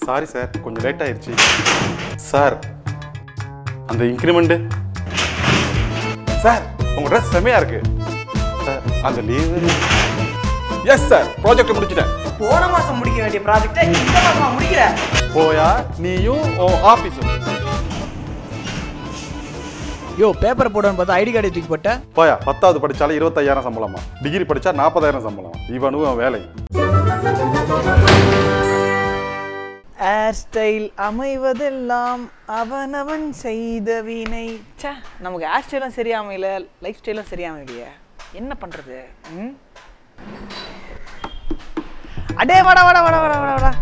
Sorry sir, கொஞ்சம் late ஆயிடுச்சு sir. அந்த இன்க்ரிமெண்ட் சார், உங்க ட்ரெஸ் செமையா இருக்கு சார். அந்த லீவு எஸ் சார், ப்ராஜெக்ட் முடிச்சிட்டேன். போன மாசம் முடிக்க வேண்டிய ப்ராஜெக்ட்டை இந்த மாசமா முடிக்கிற. போயா நீயும் ஆபீஸும். யோ பேப்பர் போடணும்னு பார்த்தா ஐடி கார்டை தூக்கி போட்ட. போயா, 10வது படிச்சாலும் 25,000 சம்பளமா, டிகிரி படிச்சா 40,000 சம்பளம். இவனும் வேலை. ஹேர் ஸ்டைல் அமைவதெல்லாம் அவனவன் செய்த வினை. சே, நமக்கு ஹேர் ஸ்டைலும் சரியா அமையல, லைஃப் ஸ்டைலும் சரியா அமையலையே, என்ன பண்றது? அடே வாடா வாடா வாடா வாடா வாடா வாடா.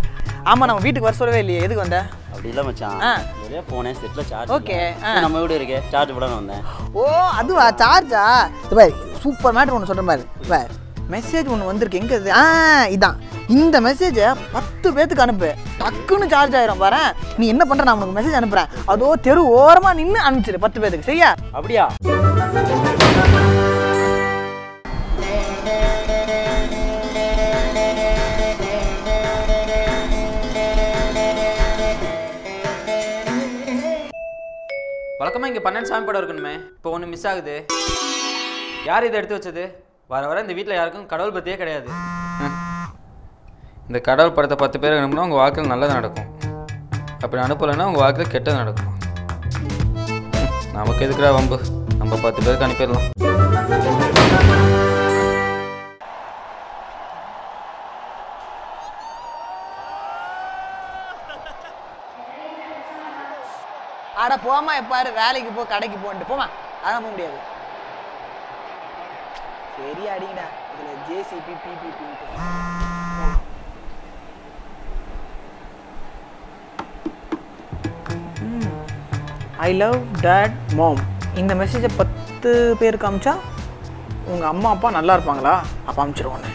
ஆமா, நம்ம வீட்டுக்கு வர சொல்லவே இல்லையே, எதுக்கு வந்த? அப்படி இல்லை மச்சான், வெளியே போனேன், செட்ல சார்ஜ். ஓகே, நம்ம வீடு இருக்கே, சார்ஜ் போட வந்தேன். ஓ அதுவா, சார்ஜா? பாரு, சூப்பர் மேட்டர் ஒன்று சொல்கிறேன் பாரு. பாரு, மெசேஜ் ஒன்று வந்திருக்கு. எங்கே இது? இதான். இந்த மெசேஜை 10 பேத்துக்கு அனுப்பு, டக்குன்னு சார்ஜ் ஆயிரும். பாரு, நீ என்ன பண்ணுற, நான் உனக்கு மெசேஜ் அனுப்புகிறேன், அதோ தெரு ஓரமாக நின்று அனுப்பிச்சிரு 10 பேத்துக்கு, சரியா? அப்படியா? வழக்கமாக இங்கே 12 சாமி படம் இருக்கணுமே, இப்போ ஒன்று மிஸ் ஆகுது. யார் இதை எடுத்து வச்சது? வர வர இந்த வீட்டில் யாருக்கும் கடவுள் பற்றியே கிடையாது. இந்த கடவுள் படத்தை 10 பேர் அனுப்புனா உங்கள் வாழ்க்கையில் நல்லது நடக்கும், அப்படி அனுப்பலைன்னா உங்கள் வாழ்க்கையில் கெட்டது நடக்கும். நமக்கு எதுக்குறா வம்பு, நம்ம 10 பேருக்கு அனுப்பிடலாம். ஆட போமா, எப்பாரு வேலைக்கு போ, கடைக்கு போன்ட்டு போமா, அதான் போக முடியாது. சரி அடிங்கடா, இதில் ஜேசிபி பிபிபின்ட்டு. ஐ லவ் டேட் மாம். இந்த மெசேஜை 10 பேருக்கு அமிச்சா உங்கள் அம்மா அப்பா நல்லா இருப்பாங்களா? அப்போ அமிச்சிருவோண்ணே.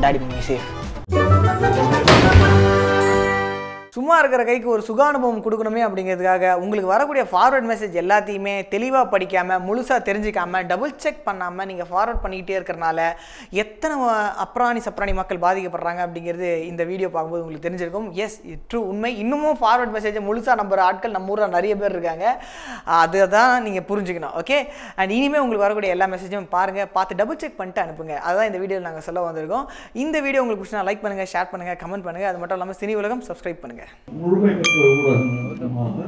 Daddy mummy safe. சும்மா இருக்கிற கைக்கு ஒரு சுக அனுபவம் கொடுக்கணுமே அப்படிங்கிறதுக்காக உங்களுக்கு வரக்கூடிய ஃபார்வர்ட் மெசேஜ் எல்லாத்தையுமே தெளிவாக படிக்காமல், முழுசாக தெரிஞ்சிக்காமல், டபுள் செக் பண்ணாமல் நீங்கள் ஃபார்வர்ட் பண்ணிக்கிட்டே இருக்கிறனால எத்தனை அப்ராணி சப்ராணி மக்கள் பாதிக்கப்படுறாங்க அப்படிங்கிறது இந்த வீடியோ பார்க்கும்போது உங்களுக்கு தெரிஞ்சிருக்கும். எஸ், ட்ரூ, உண்மை. இன்னமும் ஃபார்வர்ட் மெசேஜை முழுசாக நம்புற ஆட்கள் நம்ம ஊரில் நிறைய பேர் இருக்காங்க. அதை தான் நீங்கள் புரிஞ்சுக்கணும். ஓகே, அண்ட் இனிமேல் உங்களுக்கு வரக்கூடிய எல்லா மெசேஜும் பாருங்கள், பார்த்து டபுள் செக் பண்ணிட்டு அனுப்புங்க. அதுதான் இந்த வீடியோவில் நாங்கள் சொல்ல வந்திருக்கோம். இந்த வீடியோ உங்களுக்கு பிடிச்சா லைக் பண்ணுங்கள், ஷேர் பண்ணுங்கள், கமெண்ட் பண்ணுங்கள். அது மட்டும் இல்லாமல் சினி உலகம் சப்ஸ்கிரைப் பண்ணுங்கள். முழுமை பெற்ற ஊடகமாக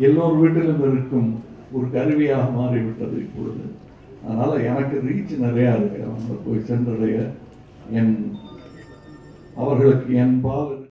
எல்லோர் வீட்டிலும் இருக்கும் ஒரு கருவியாக மாறிவிட்டது இப்பொழுது. அதனால எனக்கு ரீச் நிறையா இருக்கு, அவங்க போய் சென்றடைய அவர்களுக்கு என் பால்